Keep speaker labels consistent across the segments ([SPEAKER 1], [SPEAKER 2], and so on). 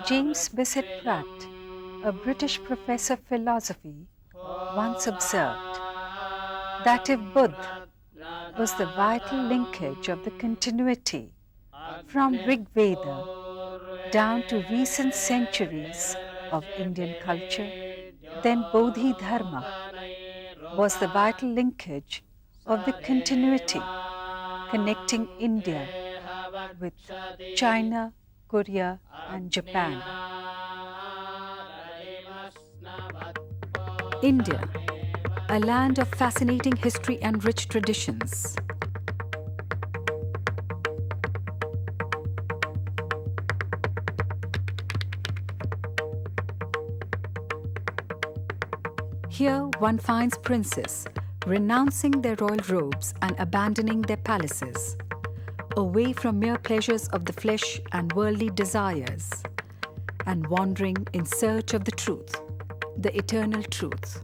[SPEAKER 1] James Bissett Pratt, a British professor of philosophy, once observed that if Buddha was the vital linkage of the continuity from Rig Veda down to recent centuries of Indian culture, then Bodhidharma was the vital linkage of the continuity connecting India with China, Korea, and Japan. India, a land of fascinating history and rich traditions. Here one finds princes renouncing their royal robes and abandoning their palaces, away from mere pleasures of the flesh and worldly desires, and wandering in search of the truth, the eternal truth.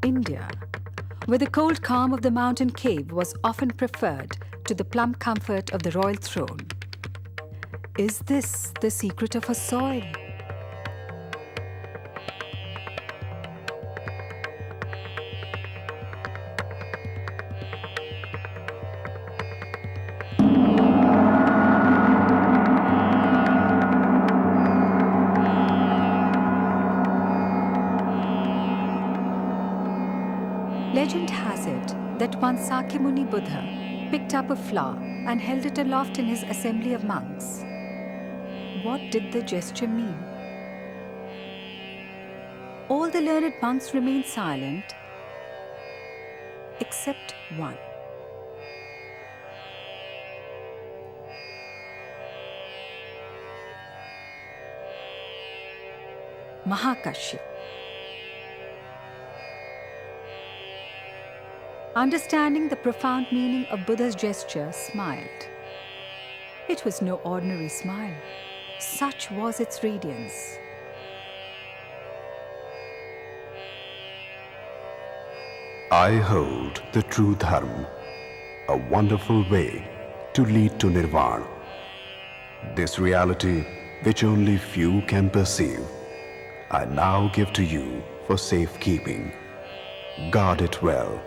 [SPEAKER 1] India, where the cold calm of the mountain cave was often preferred to the plum comfort of the royal throne. Is this the secret of her soil? Legend has it that once Sakyamuni Buddha picked up a flower and held it aloft in his assembly of monks. What did the gesture mean? All the learned monks remained silent, except one. Mahakashyap. Understanding the profound meaning of Buddha's gesture, smiled. It was no ordinary smile. Such was its radiance.
[SPEAKER 2] I hold the true Dharma, a wonderful way to lead to Nirvana. This reality, which only few can perceive, I now give to you for safekeeping. Guard it well.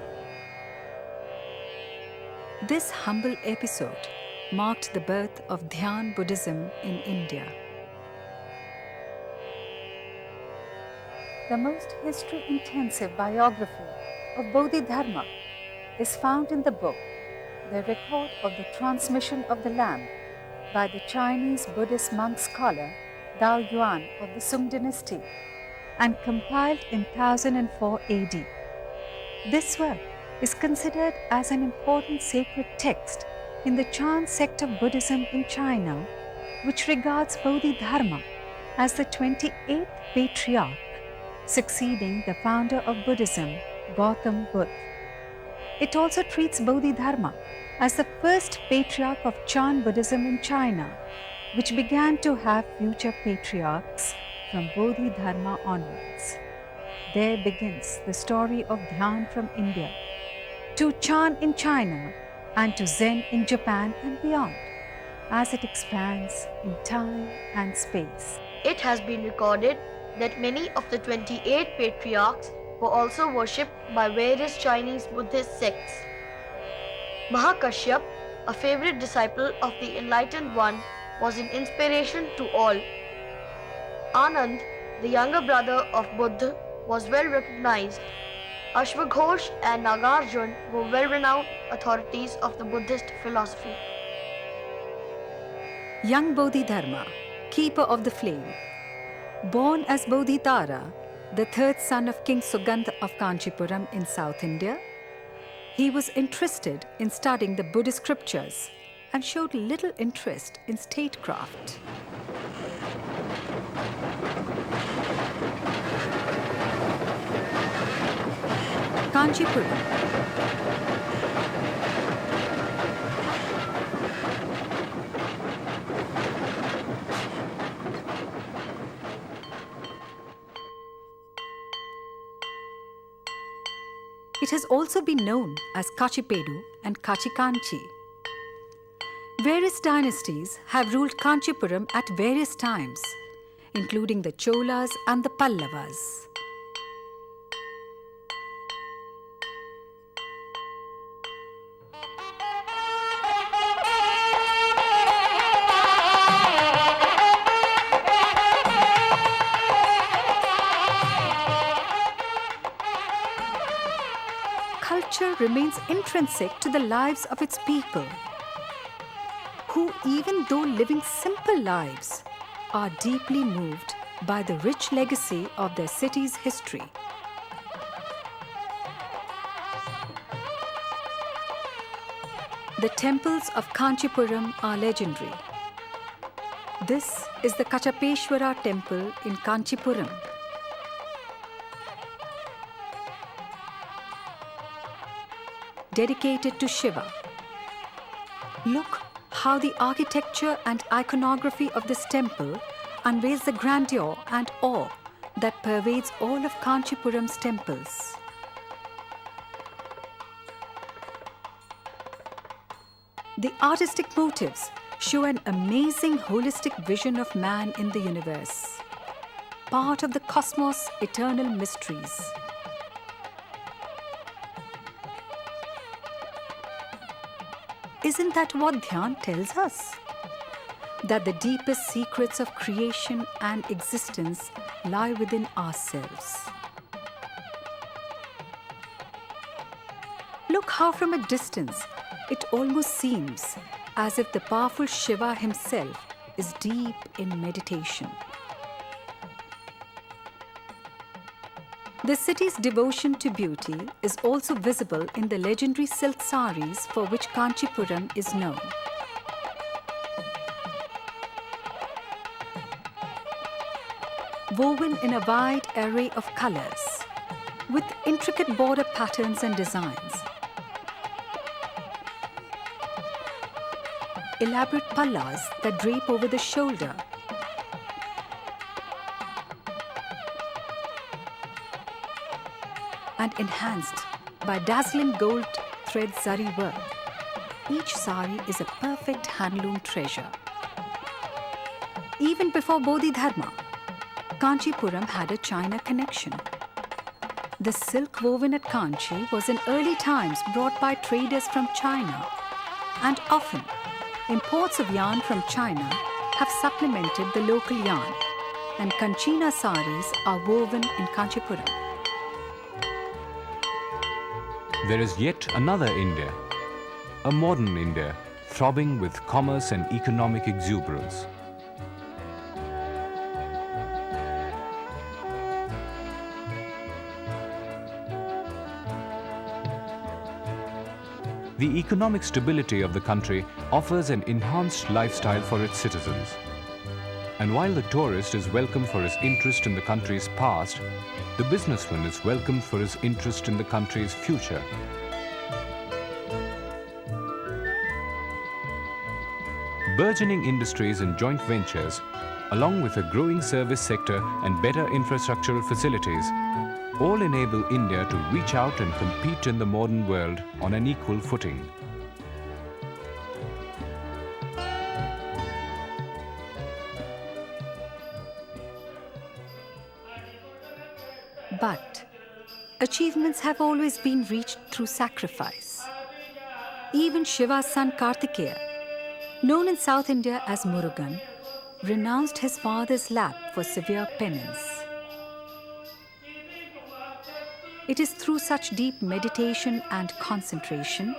[SPEAKER 1] This humble episode marked the birth of Dhyan Buddhism in India. The most history-intensive biography of Bodhidharma is found in the book, The Record of the Transmission of the Lamp, by the Chinese Buddhist monk scholar Dao Yuan of the Sung dynasty, and compiled in 1004 AD. This work is considered as an important sacred text in the Chan sect of Buddhism in China, which regards Bodhidharma as the 28th patriarch, succeeding the founder of Buddhism, Gautam Buddha. It also treats Bodhidharma as the first patriarch of Chan Buddhism in China, which began to have future patriarchs from Bodhidharma onwards. There begins the story of Dhyan from India, to Chan in China, and to Zen in Japan and beyond, as it expands in time and space.
[SPEAKER 3] It has been recorded that many of the 28 patriarchs were also worshipped by various Chinese Buddhist sects. Mahakashyap, a favorite disciple of the Enlightened One, was an inspiration to all. Anand, the younger brother of Buddha, was well recognized. Ashwaghosh and Nagarjun were well-renowned authorities of the Buddhist philosophy.
[SPEAKER 1] Young Bodhidharma, keeper of the flame, born as Bodhitara, the third son of King Sugandha of Kanchipuram in South India, he was interested in studying the Buddhist scriptures and showed little interest in statecraft. Kanchipuram. has also been known as Kachipedu and Kachikanchi. Various dynasties have ruled Kanchipuram at various times, including the Cholas and the Pallavas. Culture remains intrinsic to the lives of its people, who, even though living simple lives, are deeply moved by the rich legacy of their city's history. The temples of Kanchipuram are legendary. This is the Kachapeshwara temple in Kanchipuram. Dedicated to Shiva. Look how the architecture and iconography of this temple unveils the grandeur and awe that pervades all of Kanchipuram's temples. The artistic motifs show an amazing holistic vision of man in the universe, part of the cosmos' eternal mysteries. Isn't that what Dhyan tells us? That the deepest secrets of creation and existence lie within ourselves. Look how from a distance it almost seems as if the powerful Shiva himself is deep in meditation. The city's devotion to beauty is also visible in the legendary silk saris for which Kanchipuram is known. Woven in a wide array of colors, with intricate border patterns and designs. Elaborate pallas that drape over the shoulder. And enhanced by dazzling gold thread zari work. Each sari is a perfect handloom treasure. Even before Bodhidharma, Kanchipuram had a China connection. The silk woven at Kanchi was in early times brought by traders from China, and often imports of yarn from China have supplemented the local yarn, and Kanchina saris are woven in Kanchipuram.
[SPEAKER 4] There is yet another India, a modern India, throbbing with commerce and economic exuberance. The economic stability of the country offers an enhanced lifestyle for its citizens. And while the tourist is welcome for his interest in the country's past, the businessman is welcomed for his interest in the country's future. Burgeoning industries and joint ventures, along with a growing service sector and better infrastructural facilities, all enable India to reach out and compete in the modern world on an equal footing.
[SPEAKER 1] But achievements have always been reached through sacrifice. Even Shiva's son Kartikeya, known in South India as Murugan, renounced his father's lap for severe penance. It is through such deep meditation and concentration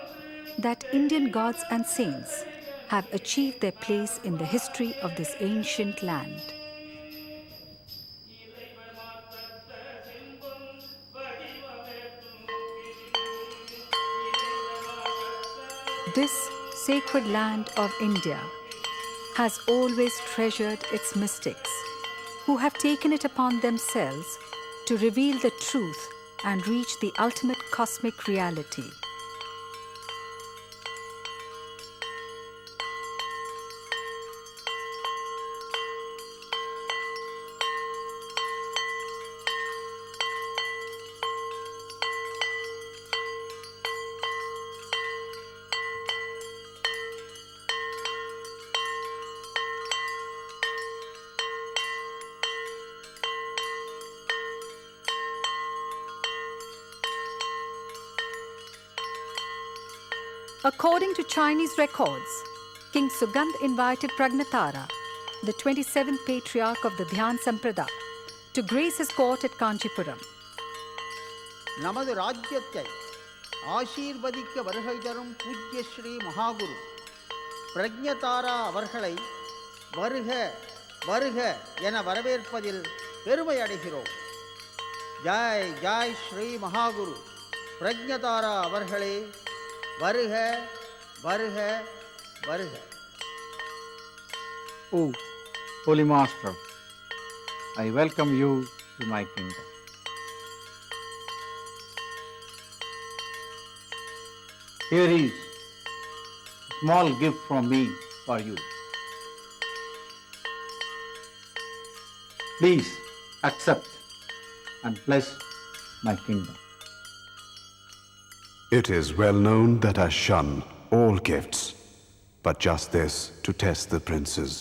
[SPEAKER 1] that Indian gods and saints have achieved their place in the history of this ancient land. This sacred land of India has always treasured its mystics, who have taken it upon themselves to reveal the truth and reach the ultimate cosmic reality. According to Chinese records, King Sugandh invited Pragnatara, the 27th patriarch of the Dhyan Samprada, to grace his court at Kanchipuram.
[SPEAKER 5] நமது ராஜ்யத்தை ஆசீர்வதிக்க வருகை தரும் பூஜ்ய ஸ்ரீ மகாகுரு பிரக்ஞதாரா அவர்களை வருக வருக என வரவேற்பதில் பெருமை அடைகிறோம். ஜாய் ஜாய் ஸ்ரீ மகாகுரு பிரக்ஞதாரா அவர்களே வருக வருக வருக.
[SPEAKER 6] Oh, Holy Master, I welcome you to my kingdom. Here is a small gift from me for you. Please accept and bless my kingdom.
[SPEAKER 2] It is well known that I shun all gifts, but just this to test the princes.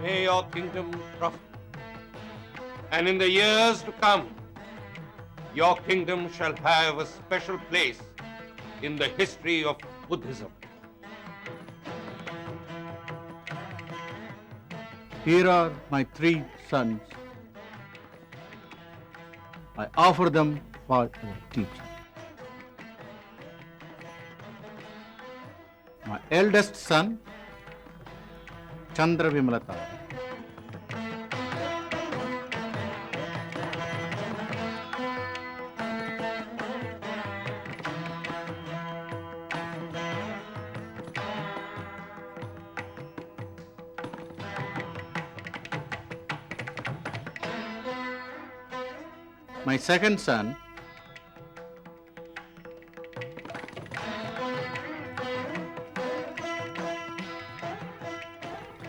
[SPEAKER 7] May your kingdom prosper, and in the years to come, your kingdom shall have a special place in the history of Buddhism.
[SPEAKER 6] Here are my 3 sons. I offer them for your teaching. My eldest son, Chandra Vimalatara. My second son,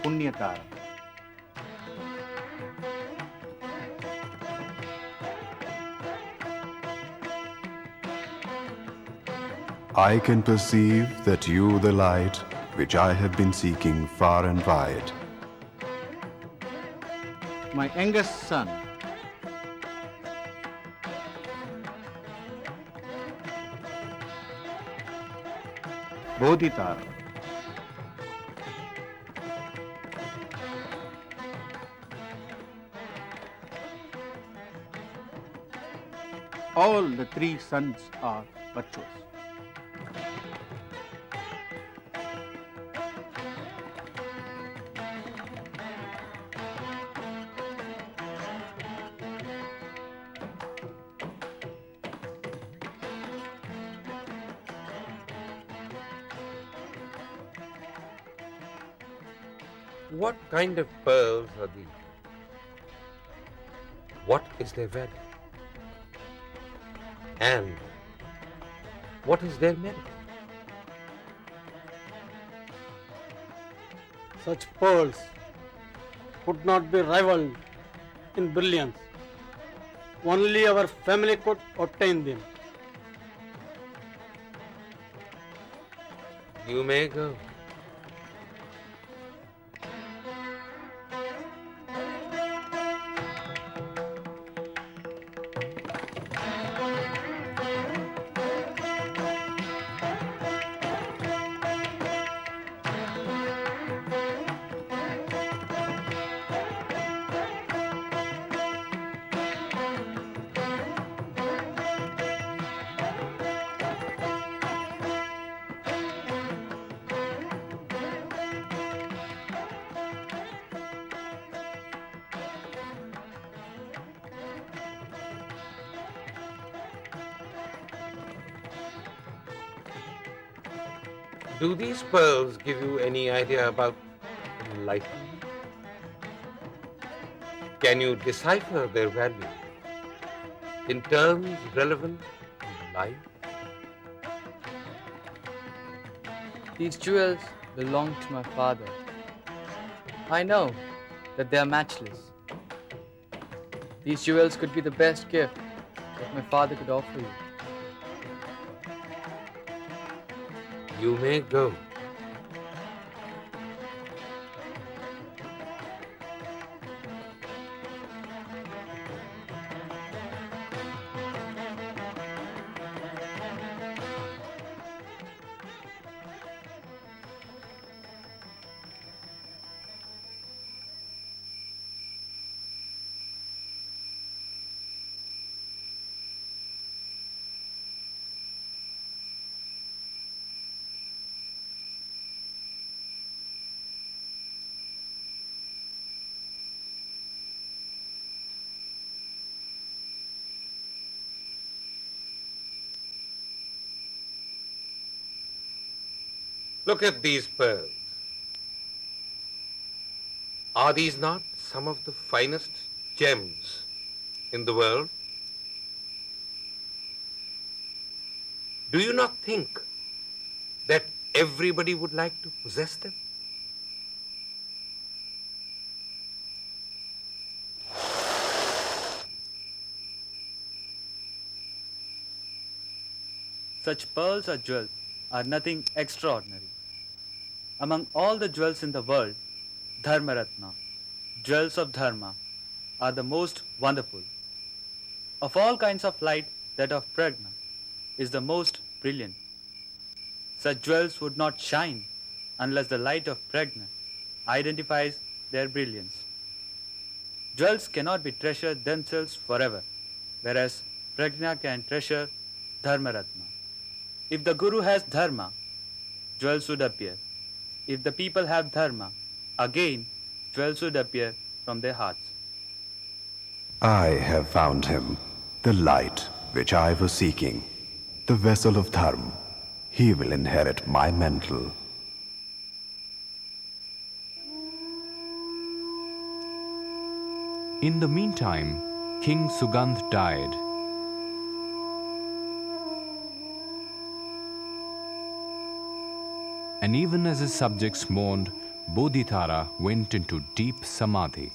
[SPEAKER 6] Punyatara.
[SPEAKER 2] I can perceive that you, the light, which I have been seeking far and wide.
[SPEAKER 6] My youngest son, Bodhidharma. All the 3 sons are virtuous.
[SPEAKER 7] What kind of pearls are these? What is their value? And what is their merit?
[SPEAKER 8] Such pearls could not be rivaled in brilliance. Only our family could obtain them.
[SPEAKER 7] You may go. Do these pearls give you any idea about enlightenment? Can you decipher their value in terms relevant to life?
[SPEAKER 9] These jewels belong to my father. I know that they are matchless. These jewels could be the best gift that my father could offer you.
[SPEAKER 7] You may go. Look at these pearls. Are these not some of the finest gems in the world? Do you not think that everybody would like to possess them?
[SPEAKER 10] Such pearls or jewels are nothing extraordinary. Among all the jewels in the world, Dharmaratna, jewels of Dharma, are the most wonderful. Of all kinds of light, that of Prajna is the most brilliant. Such jewels would not shine unless the light of Prajna identifies their brilliance. Jewels cannot be treasured themselves forever, whereas Prajna can treasure Dharmaratna. If the Guru has Dharma, jewels would appear. If the people have Dharma, again jewels would appear from their hearts.
[SPEAKER 2] I have found him, the light which I was seeking, the vessel of Dharma. He will inherit my mantle.
[SPEAKER 4] In the meantime, King Sugandh died. And even as his subjects mourned, Bodhidharma went into deep samadhi.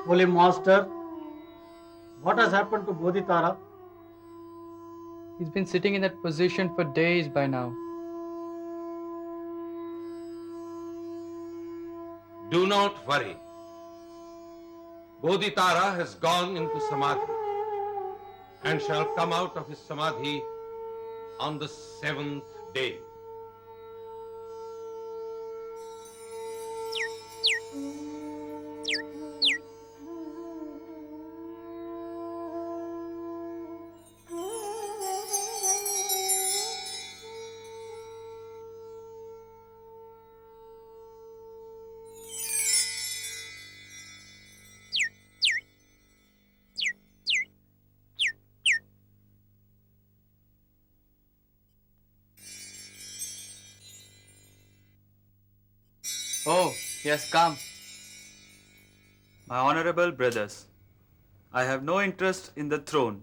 [SPEAKER 8] Holy Master, what has happened to Bodhidharma?
[SPEAKER 9] He's been sitting in that position for days by now.
[SPEAKER 7] Do not worry. Bodhidharma has gone into samadhi and shall come out of his samadhi on the 7th day.
[SPEAKER 9] Oh, he has come.
[SPEAKER 10] My honorable brothers, I have no interest in the throne.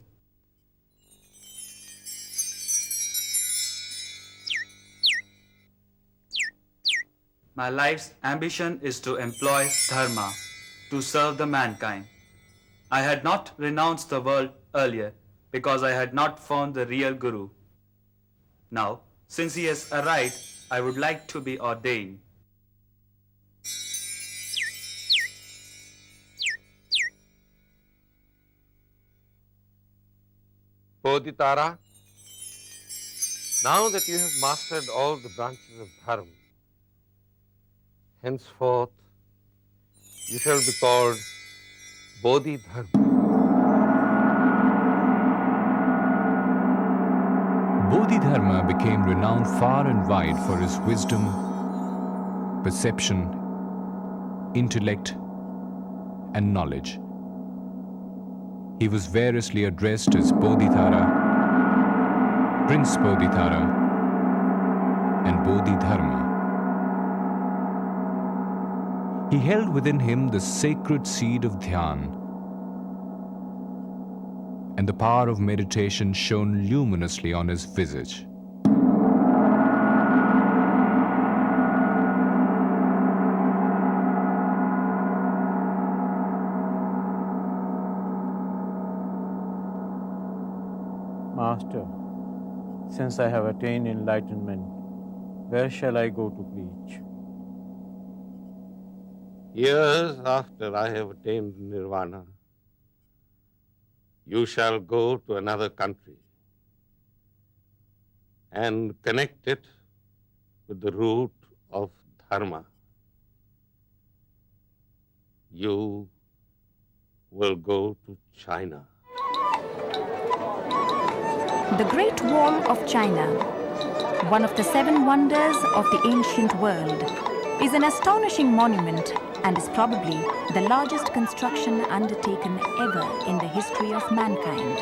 [SPEAKER 10] My life's ambition is to employ dharma to serve the mankind. I had not renounced the world earlier because I had not found the real Guru. Now, since he has arrived, I would like to be ordained.
[SPEAKER 7] Bodhidharma, now that you have mastered all the branches of Dharma, henceforth you shall be called Bodhidharma.
[SPEAKER 4] Bodhidharma became renowned far and wide for his wisdom, perception, intellect, and knowledge. He was variously addressed as Bodhidharma, Prince Bodhidharma, and Bodhidharma. He held within him the sacred seed of Dhyan, and the power of meditation shone luminously on his visage.
[SPEAKER 6] Master, since I have attained enlightenment, where shall I go to preach?
[SPEAKER 7] Years after I have attained nirvana, you shall go to another country and connect it with the root of dharma. You will go to China.
[SPEAKER 11] The Great Wall of China, one of the 7 wonders of the ancient world, is an astonishing monument and is probably the largest construction undertaken ever in the history of mankind.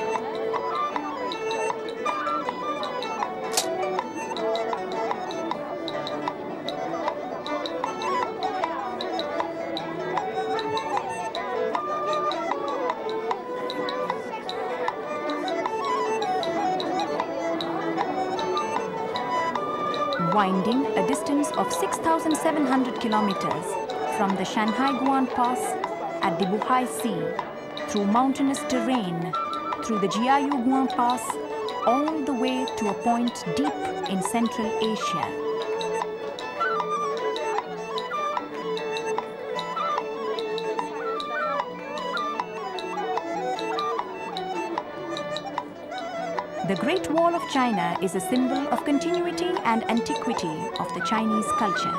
[SPEAKER 11] Winding a distance of 6,700 kilometers from the Shanhai-Guan Pass at the Bohai Sea, through mountainous terrain, through the Jiayu-Guan Pass, all the way to a point deep in Central Asia. The Great Wall of China is a symbol of continuity and antiquity of the Chinese culture.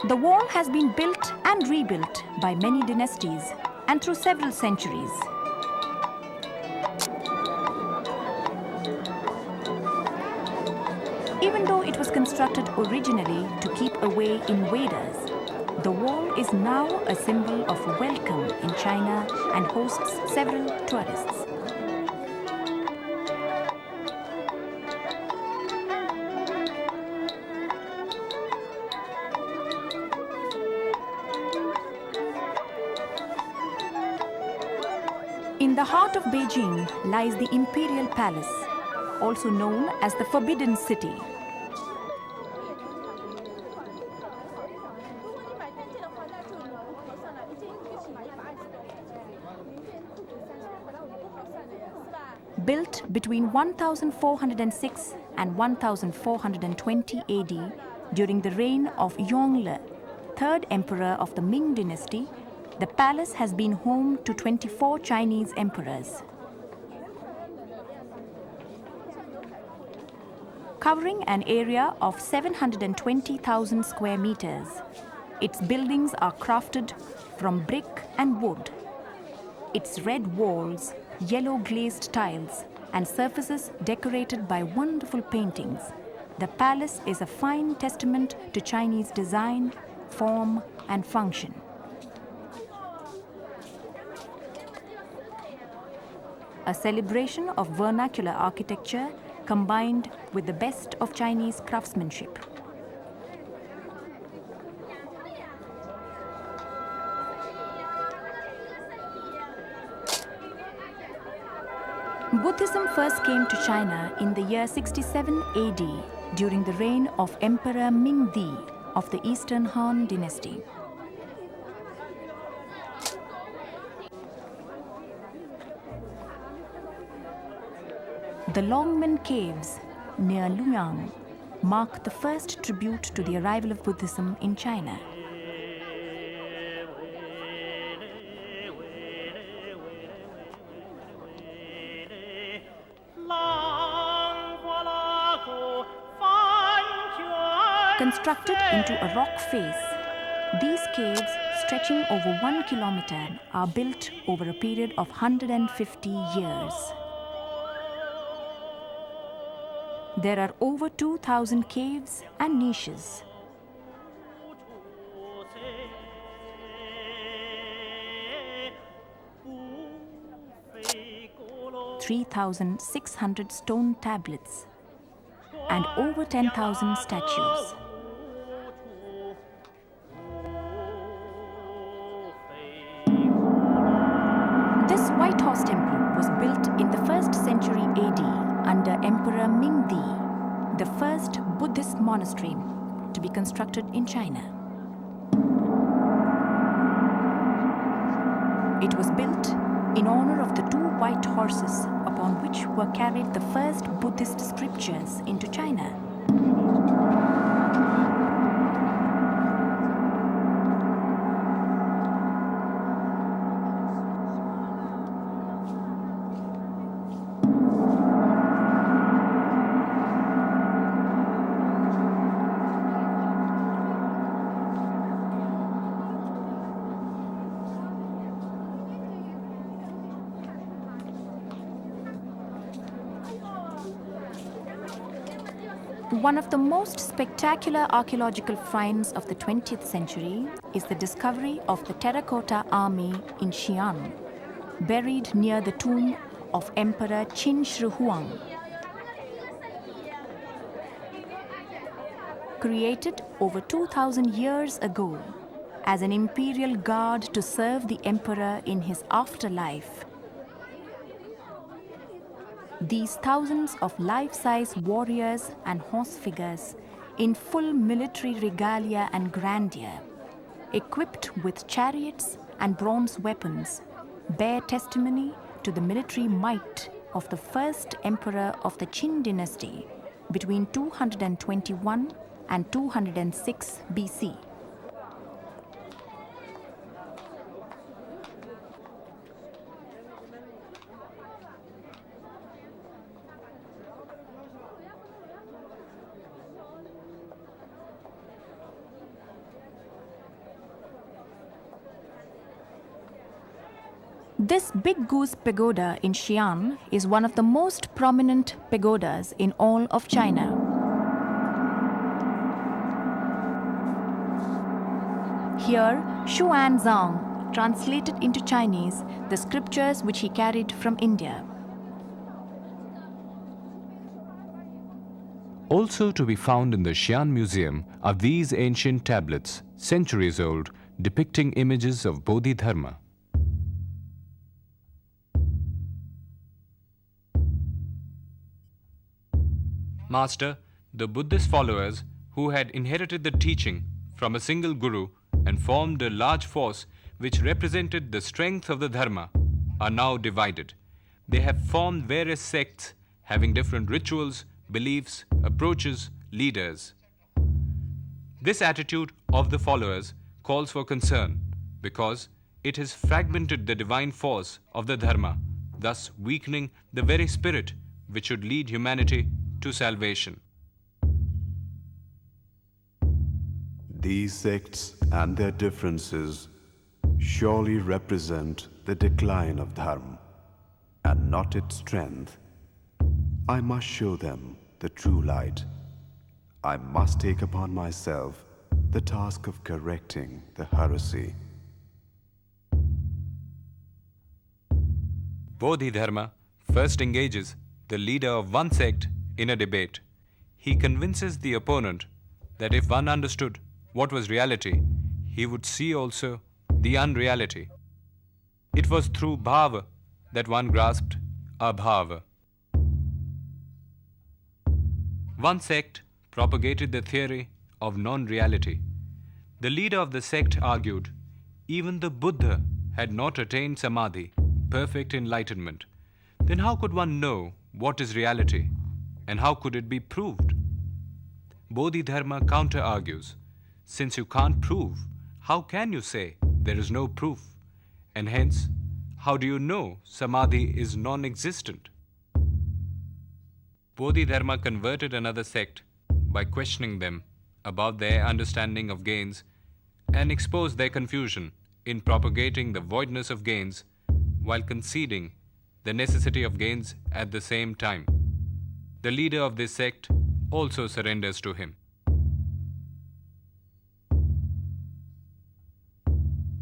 [SPEAKER 11] The wall has been built and rebuilt by many dynasties and through several centuries. Even though it was constructed originally to keep away invaders, the wall is now a symbol of welcome in China and hosts several tourists. In the heart of Beijing lies the Imperial Palace, also known as the Forbidden City. Built between 1406 and 1420 AD during the reign of Yongle, third emperor of the Ming dynasty, the palace has been home to 24 Chinese emperors. Covering an area of 720,000 square meters, its buildings are crafted from brick and wood. Its red walls, yellow glazed tiles, and surfaces decorated by wonderful paintings, the palace is a fine testament to Chinese design, form, and function. A celebration of vernacular architecture combined with the best of Chinese craftsmanship. Buddhism first came to China in the year 67 AD during the reign of Emperor Mingdi of the Eastern Han dynasty. The Longmen Caves near Luoyang mark the first tribute to the arrival of Buddhism in China. Constructed into a rock face, these caves, stretching over 1 kilometer, are built over a period of 150 years. There are over 2,000 caves and niches. 3,600 stone tablets and over 10,000 statues. This White Horse Temple was built in the 1st century AD under Emperor Mingdi, the first Buddhist monastery to be constructed in China. It was built in honor of the 2 white horses upon which were carried the first Buddhist scriptures into China. One of the most spectacular archaeological finds of the 20th century is the discovery of the terracotta army in Xi'an, buried near the tomb of Emperor Qin Shi Huang. Created over 2,000 years ago as an imperial guard to serve the emperor in his afterlife, these thousands of life-size warriors and horse figures in full military regalia and grandeur, equipped with chariots and bronze weapons, bear testimony to the military might of the first emperor of the Qin dynasty between 221 and 206 BC. This Big Goose Pagoda in Xi'an is one of the most prominent pagodas in all of China. Here, Xuanzang translated into Chinese the scriptures which he carried from India.
[SPEAKER 4] Also to be found in the Xi'an Museum are these ancient tablets, centuries old, depicting images of Bodhidharma. Master, the Buddhist followers who had inherited the teaching from a single guru and formed a large force which represented the strength of the Dharma are now divided. They have formed various sects having different rituals, beliefs, approaches, leaders. This attitude of the followers calls for concern because it has fragmented the divine force of the Dharma, thus weakening the very spirit which should lead humanity to salvation.
[SPEAKER 2] These sects and their differences surely represent the decline of Dharma and not its strength. I must show them the true light. I must take upon myself the task of correcting the heresy.
[SPEAKER 4] Bodhidharma first engages the leader of one sect in a debate. He convinces the opponent that if one understood what was reality, he would see also the unreality. It was through bhava that one grasped abhava. One sect propagated the theory of non-reality. The leader of the sect argued, even the Buddha had not attained samadhi, perfect enlightenment. Then how could one know what is reality? And how could it be proved? Bodhidharma counter-argues, since you can't prove, how can you say there is no proof? And hence, how do you know Samadhi is non-existent? Bodhidharma converted another sect by questioning them about their understanding of gains and exposed their confusion in propagating the voidness of gains while conceding the necessity of gains at the same time. The leader of this sect also surrenders to him.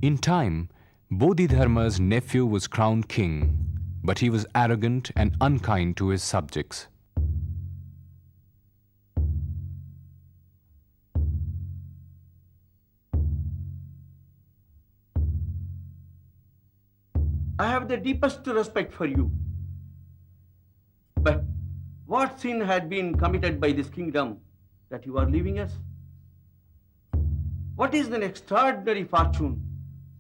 [SPEAKER 4] In time, Bodhidharma's nephew was crowned king, but he was arrogant and unkind to his subjects.
[SPEAKER 12] I have the deepest respect for you. But what sin had been committed by this kingdom that you are leaving us? What is an extraordinary fortune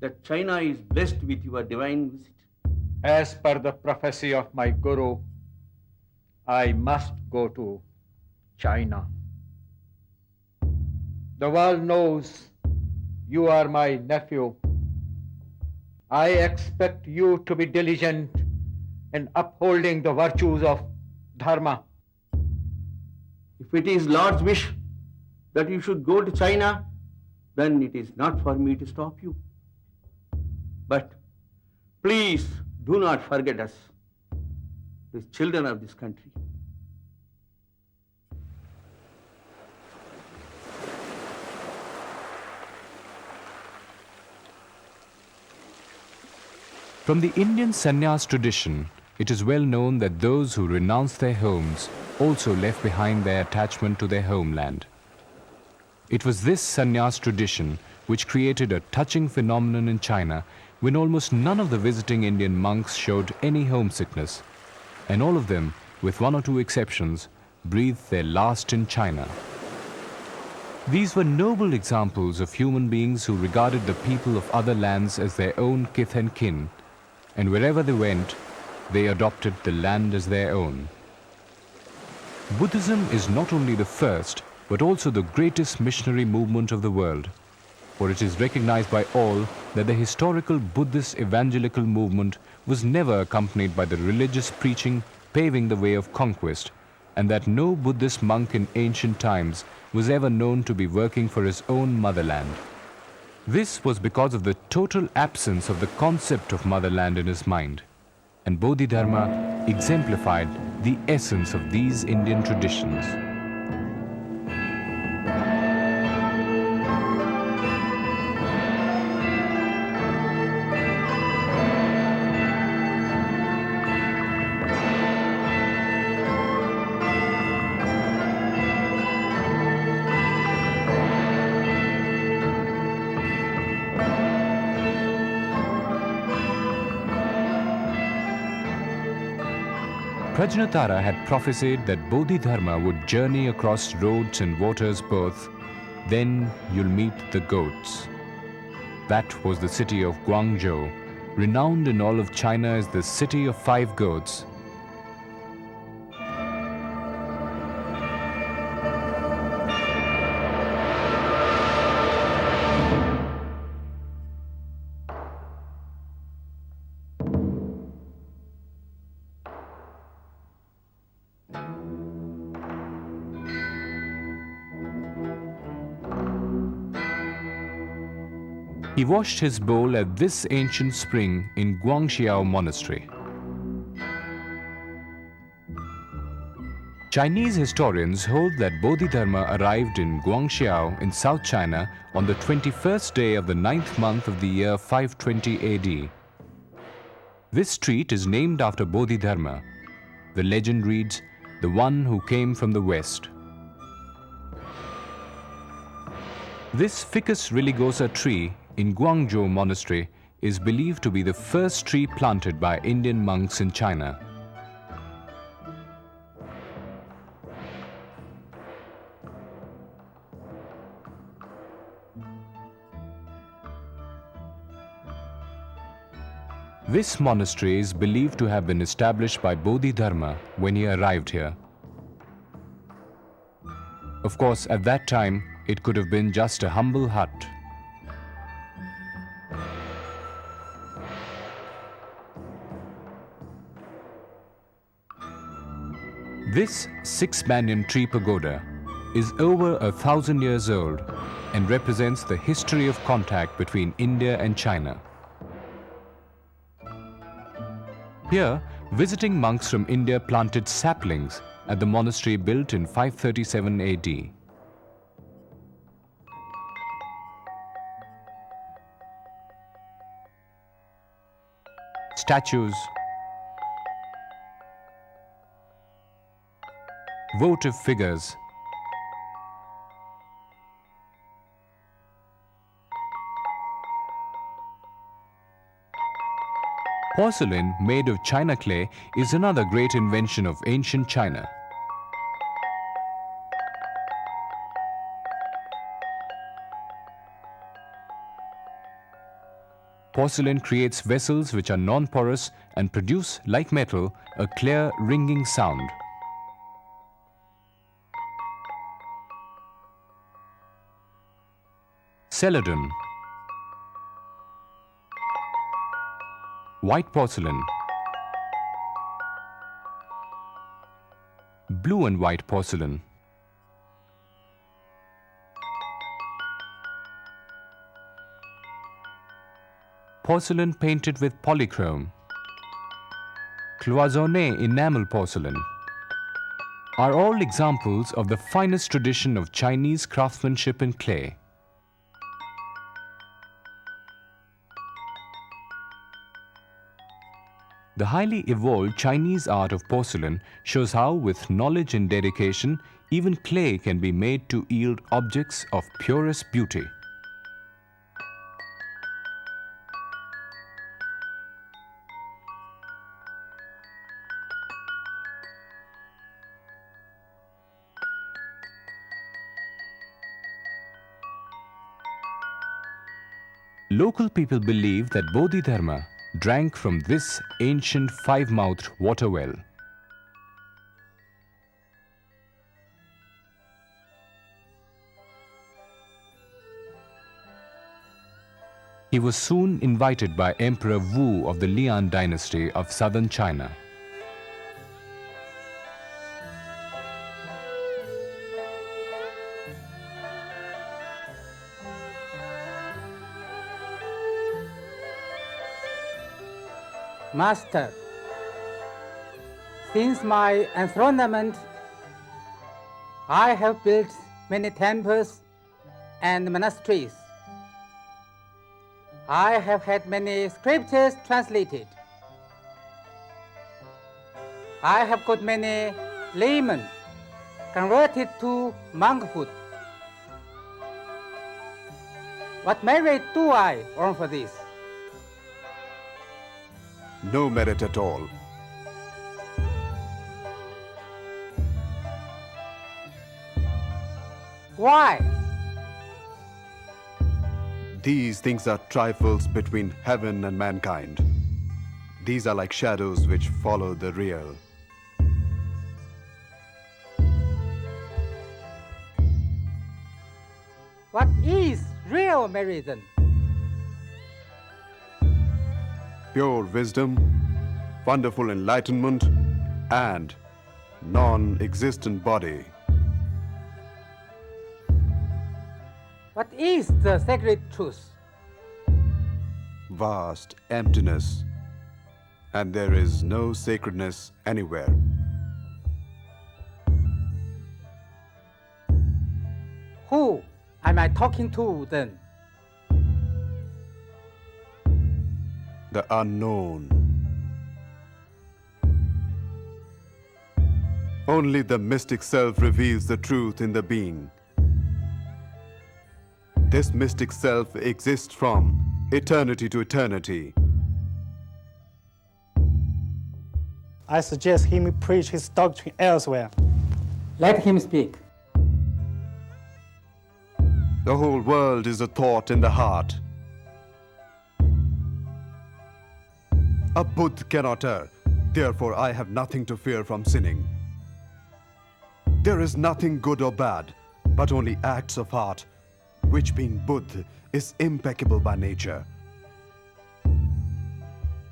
[SPEAKER 12] that China is blessed with your divine visit?
[SPEAKER 6] As per the prophecy of my Guru, I must go to China. The world knows you are my nephew. I expect you to be diligent in upholding the virtues of Dharma.
[SPEAKER 12] If it is Lord's wish that you should go to China, then it is not for me to stop you. But please do not forget us, the children of this country.
[SPEAKER 4] From the Indian sannyas tradition, it is well known that those who renounced their homes also left behind their attachment to their homeland. It was this sannyas tradition which created a touching phenomenon in China when almost none of the visiting Indian monks showed any homesickness, and all of them, with one or two exceptions, breathed their last in China. These were noble examples of human beings who regarded the people of other lands as their own kith and kin, and wherever they went, they adopted the land as their own. Buddhism is not only the first, but also the greatest missionary movement of the world, for it is recognized by all that the historical Buddhist evangelical movement was never accompanied by the religious preaching paving the way of conquest, and that no Buddhist monk in ancient times was ever known to be working for his own motherland. This was because of the total absence of the concept of motherland in his mind, and Bodhidharma exemplified the essence of these Indian traditions. Prajnatara had prophesied that Bodhidharma would journey across roads and waters both, then you'll meet the goats. That was the city of Guangzhou, renowned in all of China as the city of 5 goats. He washed his bowl at this ancient spring in Guangxiao Monastery. Chinese historians hold that Bodhidharma arrived in Guangxiao in South China on the 21st day of the 9th month of the year 520 AD. This street is named after Bodhidharma. The legend reads, "The one who came from the west." This Ficus religiosa tree in Guangzhou Monastery is believed to be the first tree planted by Indian monks in China. This monastery is believed to have been established by Bodhidharma when he arrived here. Of course, at that time, it could have been just a humble hut. This 6-banyan tree pagoda is over 1,000 years old and represents the history of contact between India and China. Here, visiting monks from India planted saplings at the monastery built in 537 AD. Statues, votive figures, porcelain made of China clay is another great invention of ancient China. Porcelain creates vessels which are non-porous and produce, like metal, a clear ringing sound. Celadon, white porcelain, blue and white porcelain, porcelain painted with polychrome, cloisonné enamel porcelain are all examples of the finest tradition of Chinese craftsmanship in clay. The highly evolved Chinese art of porcelain shows how, with knowledge and dedication, even clay can be made to yield objects of purest beauty. Local people believe that Bodhidharma drank from this ancient five-mouthed water well. He was soon invited by Emperor Wu of the Lian dynasty of southern China.
[SPEAKER 13] Master, since my enthronement, I have built many temples and monasteries. I have had many scriptures translated. I have got many laymen converted to monkhood. What merit do I earn for this?
[SPEAKER 2] No merit at all.
[SPEAKER 13] Why?
[SPEAKER 2] These things are trifles between heaven and mankind. These are like shadows which follow the real.
[SPEAKER 13] What is real merit then?
[SPEAKER 2] Pure wisdom, wonderful enlightenment, and non-existent body.
[SPEAKER 13] What is the sacred truth?
[SPEAKER 2] Vast emptiness, and there is no sacredness anywhere.
[SPEAKER 13] Who am I talking to then?
[SPEAKER 2] The unknown. Only the mystic self reveals the truth in the being. This mystic self exists from eternity to eternity.
[SPEAKER 14] I suggest him preach his doctrine elsewhere.
[SPEAKER 13] Let him speak.
[SPEAKER 2] The whole world is a thought in the heart. A Buddha cannot err, therefore I have nothing to fear from sinning. There is nothing good or bad, but only acts of art, which being Buddha is impeccable by nature.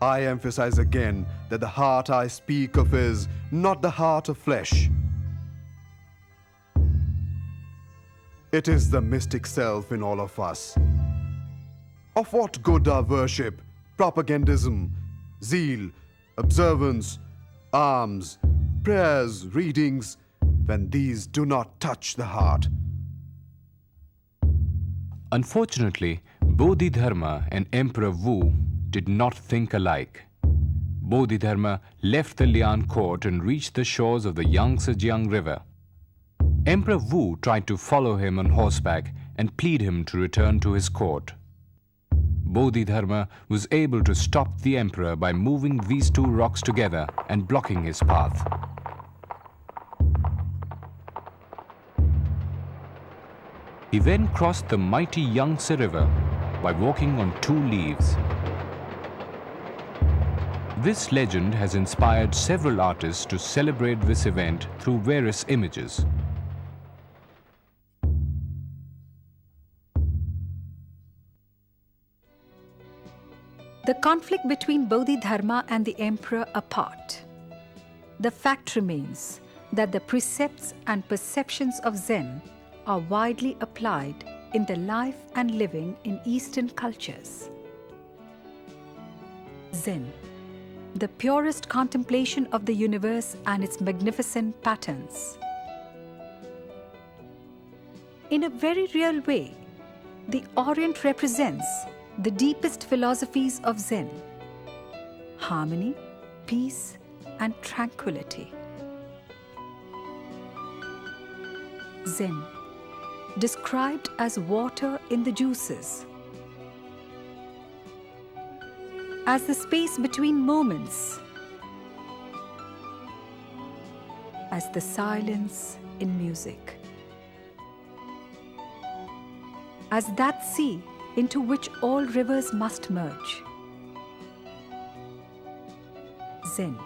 [SPEAKER 2] I emphasize again that the heart I speak of is not the heart of flesh. It is the mystic self in all of us. Of what good are worship, propagandism, zeal, observance, alms, prayers, readings, when these do not touch the heart?
[SPEAKER 4] Unfortunately, Bodhidharma and Emperor Wu did not think alike. Bodhidharma left the Lian court and reached the shores of the Yangtze-Jiang River. Emperor Wu tried to follow him on horseback and plead him to return to his court. Bodhidharma was able to stop the emperor by moving these two rocks together and blocking his path. He then crossed the mighty Yangtze River by walking on two leaves. This legend has inspired several artists to celebrate this event through various images.
[SPEAKER 1] The conflict between Bodhidharma and the emperor apart. The fact remains that the precepts and perceptions of Zen are widely applied in the life and living in Eastern cultures. Zen, the purest contemplation of the universe and its magnificent patterns. In a very real way, the Orient represents the deepest philosophies of Zen: harmony, peace, and tranquility. Zen, described as water in the juices, as the space between moments, as the silence in music, as that sea into which all rivers must merge. Zen,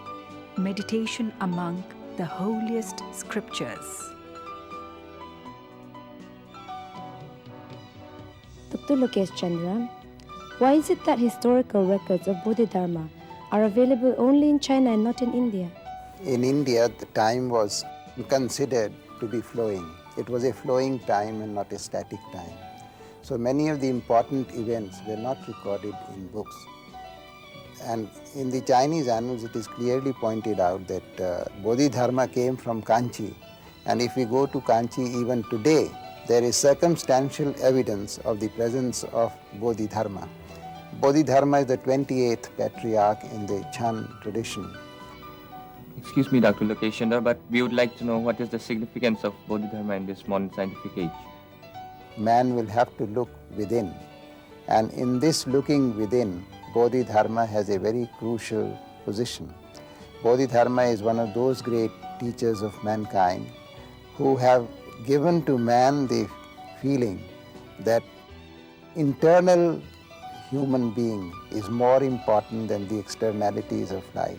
[SPEAKER 1] meditation among the holiest scriptures.
[SPEAKER 15] Dr. Lokesh Chandra, why is it that historical records of Bodhidharma are available only in China and not in India?
[SPEAKER 16] In India, the time was considered to be flowing. It was a flowing time and not a static time. So many of the important events were not recorded in books. And in the Chinese annals, it is clearly pointed out that Bodhidharma came from Kanchi. And if we go to Kanchi even today, there is circumstantial evidence of the presence of Bodhidharma. Bodhidharma is the 28th patriarch in the Chan tradition.
[SPEAKER 17] Excuse me, Dr. Lokesh Chandra, but we would like to know what is the significance of Bodhidharma in this modern scientific age.
[SPEAKER 16] Man will have to look within. And in this looking within, Bodhidharma has a very crucial position. Bodhidharma is one of those great teachers of mankind who have given to man the feeling that internal human being is more important than the externalities of life.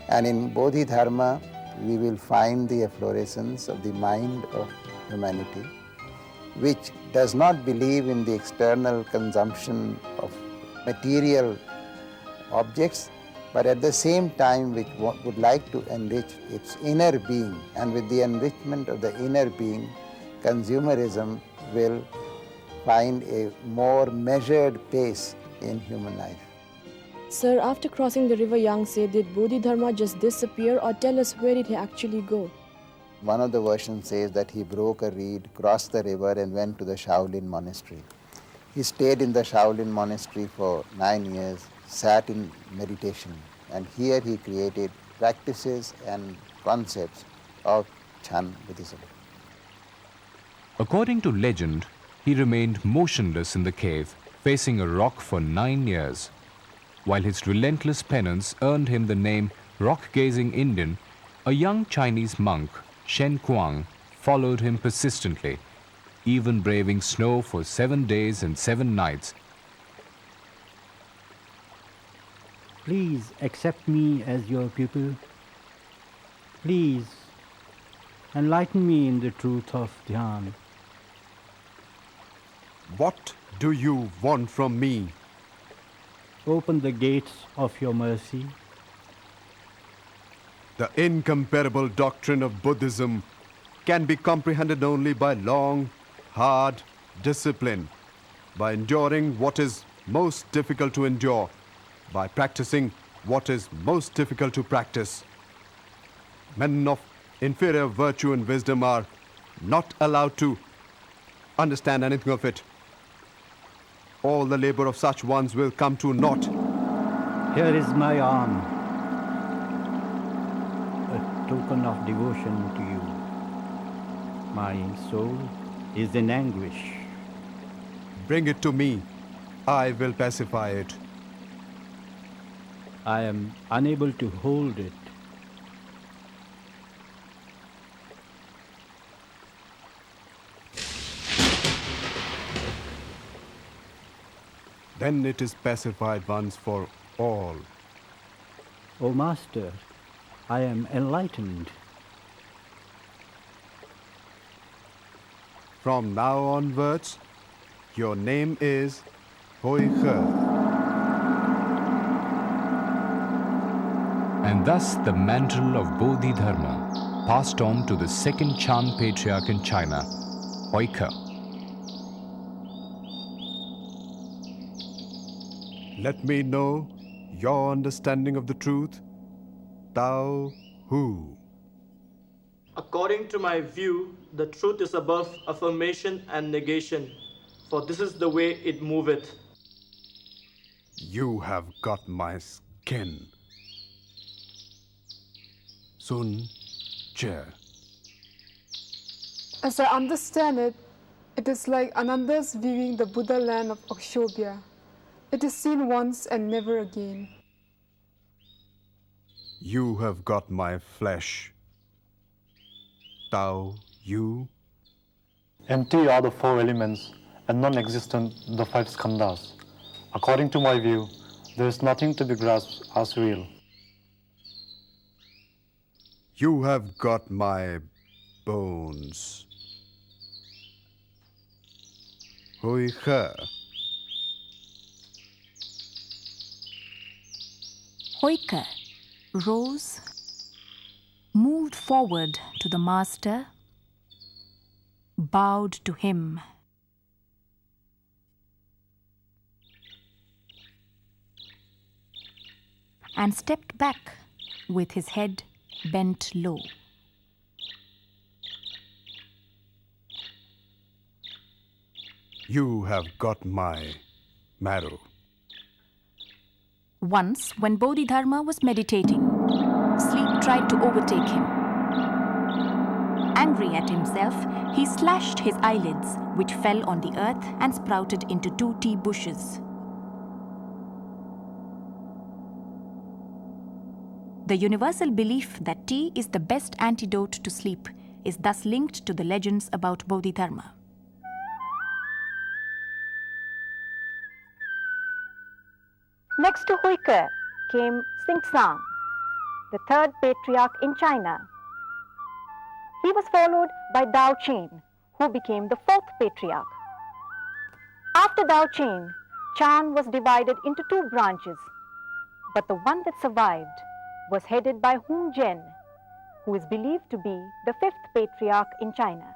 [SPEAKER 16] And in Bodhidharma, we will find the efflorescence of the mind of humanity, which does not believe in the external consumption of material objects, but at the same time which would like to enrich its inner being. And with the enrichment of the inner being, consumerism will find a more measured pace in human life.
[SPEAKER 15] Sir, after crossing the river Yangtze, did Bodhidharma just disappear, or tell us where did he actually go?
[SPEAKER 16] One of the versions says that he broke a reed, crossed the river and went to the Shaolin monastery. He stayed in the Shaolin monastery for 9 years, sat in meditation, and here he created practices and concepts of Chan Buddhism.
[SPEAKER 4] According to legend, he remained motionless in the cave, facing a rock for 9 years. While his relentless penance earned him the name Rock-Gazing Indian, a young Chinese monk, Shen Kuang, followed him persistently, even braving snow for 7 days and 7 nights.
[SPEAKER 18] Please accept me as your pupil. Please enlighten me in the truth of Dhyan.
[SPEAKER 2] What do you want from me?
[SPEAKER 18] Open the gates of your mercy.
[SPEAKER 2] The incomparable doctrine of Buddhism can be comprehended only by long, hard discipline, by enduring what is most difficult to endure, by practicing what is most difficult to practice. Men of inferior virtue and wisdom are not allowed to understand anything of it. All the labor of such ones will come to naught.
[SPEAKER 18] Here is my arm, a token of devotion to you. My soul is in anguish.
[SPEAKER 2] Bring it to me. I will pacify it.
[SPEAKER 18] I am unable to hold it.
[SPEAKER 2] Then it is pacified once for all.
[SPEAKER 18] O Master, I am enlightened.
[SPEAKER 2] From now onwards, your name is Hoi He.
[SPEAKER 4] And thus the mantle of Bodhidharma passed on to the second Chan patriarch in China, Hoi He.
[SPEAKER 2] Let me know your understanding of the truth, Tao Hu.
[SPEAKER 19] According to my view, the truth is above affirmation and negation, for this is the way it moveth.
[SPEAKER 2] You have got my skin. Sun Che.
[SPEAKER 20] As I understand it, it is like Ananda's viewing the Buddha land of Akshobhya. It is seen once and never again.
[SPEAKER 2] You have got my flesh. Tao Yu.
[SPEAKER 21] Empty are the four elements and non-existent the five skandhas. According to my view, there is nothing to be grasped as real.
[SPEAKER 2] You have got my bones. Hoi He.
[SPEAKER 11] Hoi He rose, moved forward to the master, bowed to him. And stepped back with his head bent low.
[SPEAKER 2] You have got my marrow.
[SPEAKER 11] Once, when Bodhidharma was meditating, sleep tried to overtake him. Angry at himself, he slashed his eyelids, which fell on the earth and sprouted into 2 tea bushes. The universal belief that tea is the best antidote to sleep is thus linked to the legends about Bodhidharma.
[SPEAKER 22] Next to Hoi He came Xingzang, the third patriarch in China. He was followed by Dao Chen, who became the fourth patriarch. After Dao Chen, Chan was divided into 2 branches, but the one that survived was headed by Hun Zhen, who is believed to be the 5th patriarch in China.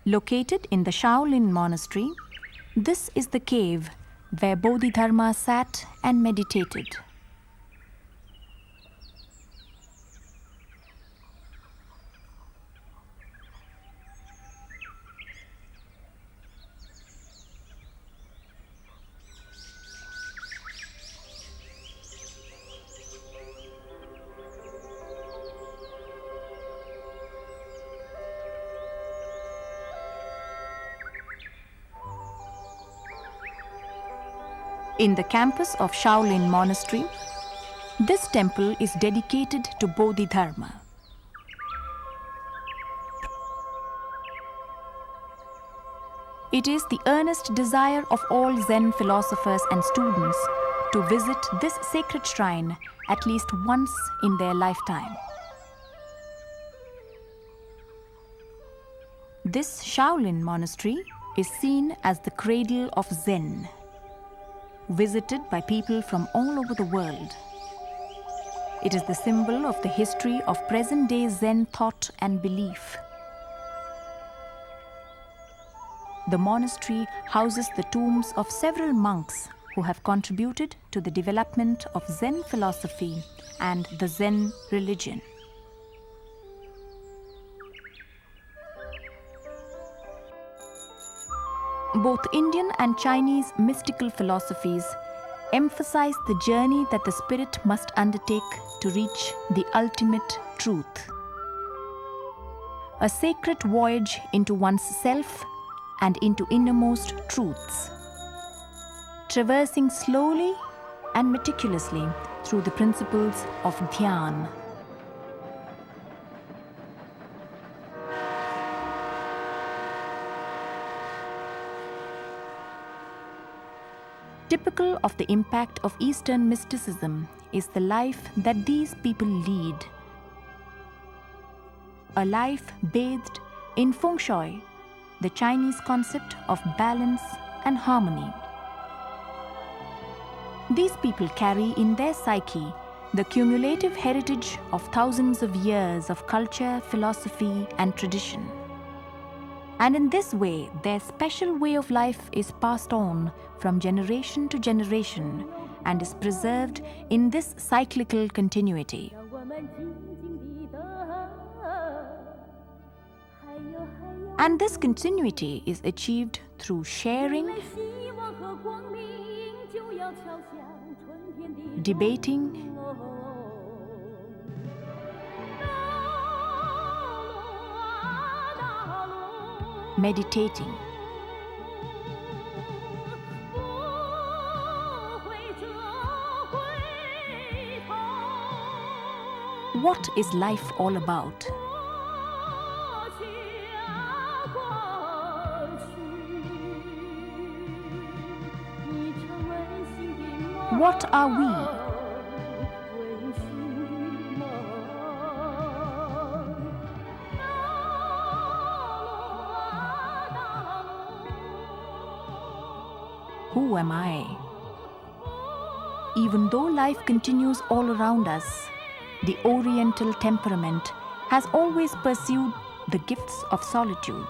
[SPEAKER 11] Located in the Shaolin Monastery, this is the cave where Bodhidharma sat and meditated. In the campus of Shaolin Monastery, this temple is dedicated to Bodhidharma. It is the earnest desire of all Zen philosophers and students to visit this sacred shrine at least once in their lifetime. This Shaolin monastery is seen as the cradle of Zen, visited by people from all over the world. It is the symbol of the history of present-day Zen thought and belief. The monastery houses the tombs of several monks who have contributed to the development of Zen philosophy and the Zen religion. Both Indian and Chinese mystical philosophies emphasize the journey that the spirit must undertake to reach the ultimate truth. A sacred voyage into one's self and into innermost truths, traversing slowly and meticulously through the principles of Dhyan. Typical of the impact of Eastern mysticism is the life that these people lead. A life bathed in feng shui, the Chinese concept of balance and harmony. These people carry in their psyche the cumulative heritage of thousands of years of culture, philosophy, and tradition. And in this way, their special way of life is passed on from generation to generation and is preserved in this cyclical continuity. And this continuity is achieved through sharing, debating, meditating. What is life all about? What are we? Who am I? Even though life continues all around us, the Oriental temperament has always pursued the gifts of solitude,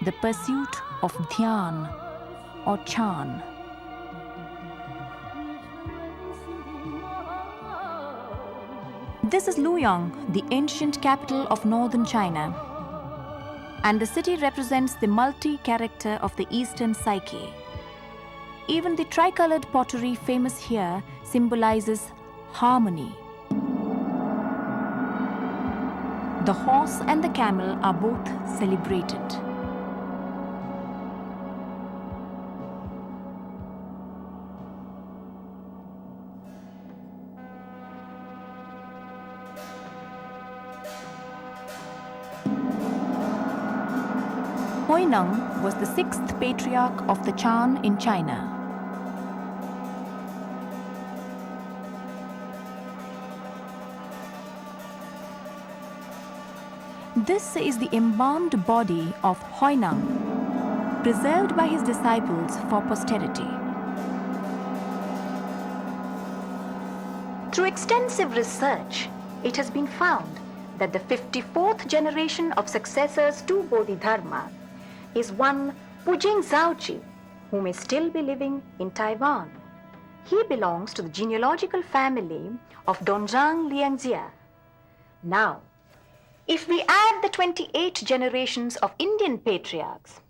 [SPEAKER 11] the pursuit of Dhyan or Chan. This is Luoyang, the ancient capital of northern China, and the city represents the multi-character of the Eastern psyche. Even the tricolored pottery famous here symbolizes harmony. The horse and the camel are both celebrated. Huineng was the sixth patriarch of the Chan in China. This is the embalmed body of Huineng, preserved by his disciples for posterity. Through extensive research, it has been found that the 54th generation of successors to Bodhidharma is one Pujing Zhaoji, who may still be living in Taiwan. He belongs to the genealogical family of Donzhang Liangjia. Now, if we add the 28 generations of Indian patriarchs,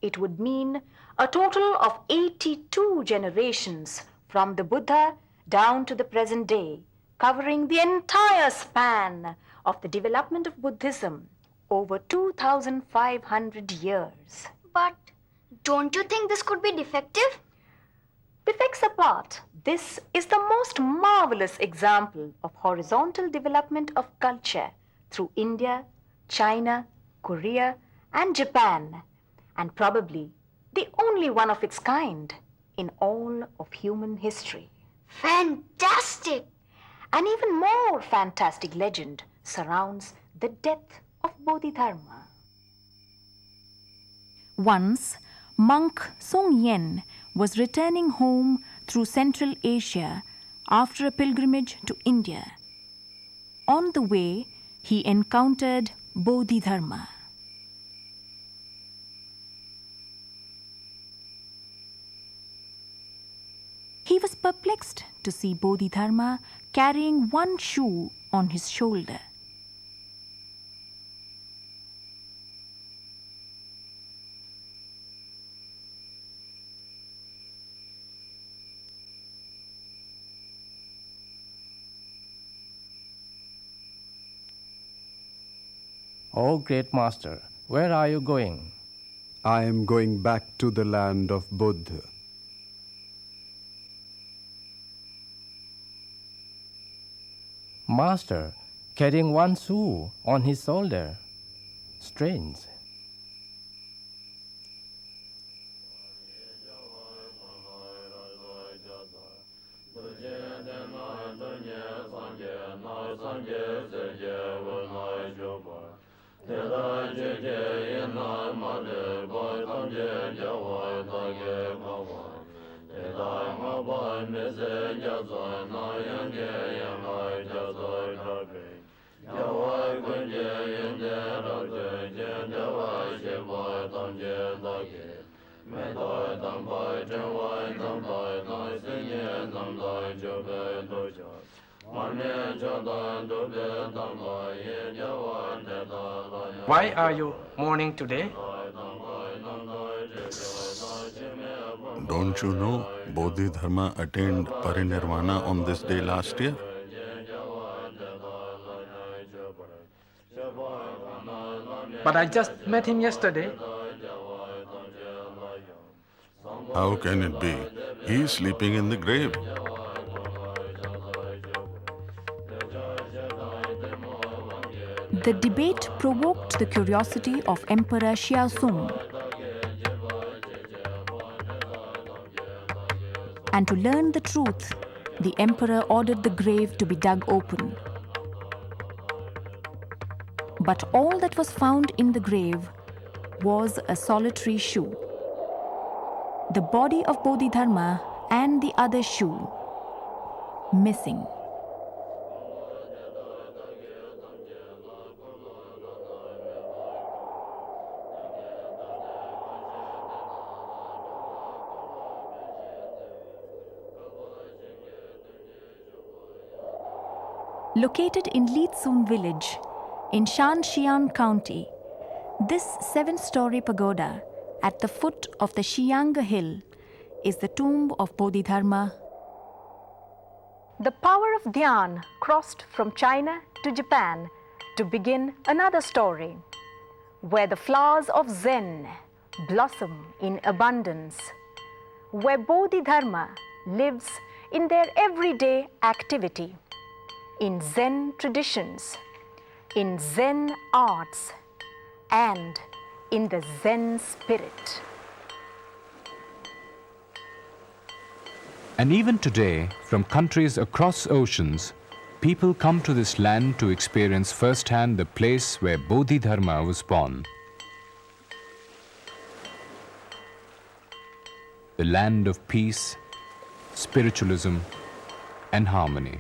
[SPEAKER 11] it would mean a total of 82 generations from the Buddha down to the present day, covering the entire span of the development of Buddhism over 2,500 years.
[SPEAKER 3] But don't you think this could be defective?
[SPEAKER 22] Defects apart, this is the most marvelous example of horizontal development of culture through India, China, Korea, and Japan, and probably the only one of its kind in all of human history.
[SPEAKER 3] Fantastic!
[SPEAKER 22] An even more fantastic legend surrounds the death of Bodhidharma.
[SPEAKER 11] Once, monk Song Yen was returning home through Central Asia after a pilgrimage to India. On the way, he encountered Bodhidharma. He was perplexed to see Bodhidharma carrying one shoe on his shoulder.
[SPEAKER 5] Oh, great master, where are you going?
[SPEAKER 2] I am going back to the land of Buddha.
[SPEAKER 5] Master, carrying one shoe on his shoulder. Strange.
[SPEAKER 13] Why are you mourning today?
[SPEAKER 8] Don't you know Bodhidharma attained parinirvana on this day last year?
[SPEAKER 13] But I just met him yesterday.
[SPEAKER 8] How can it be? He is sleeping in the grave.
[SPEAKER 11] The debate provoked the curiosity of Emperor Xiaosong. And to learn the truth, the emperor ordered the grave to be dug open. But all that was found in the grave was a solitary shoe. The body of Bodhidharma and the other shoe missing. Located in Litsun village in Shanxian County, this 7-story pagoda at the foot of the Xiang Hill is the tomb of Bodhidharma.
[SPEAKER 22] The power of Dhyan crossed from China to Japan to begin another story, where the flowers of Zen blossom in abundance, where Bodhidharma lives in their everyday activity, in Zen traditions, in Zen arts, and in the Zen spirit.
[SPEAKER 4] And even today, from countries across oceans, people come to this land to experience firsthand the place where Bodhidharma was born. The land of peace, spiritualism, and harmony.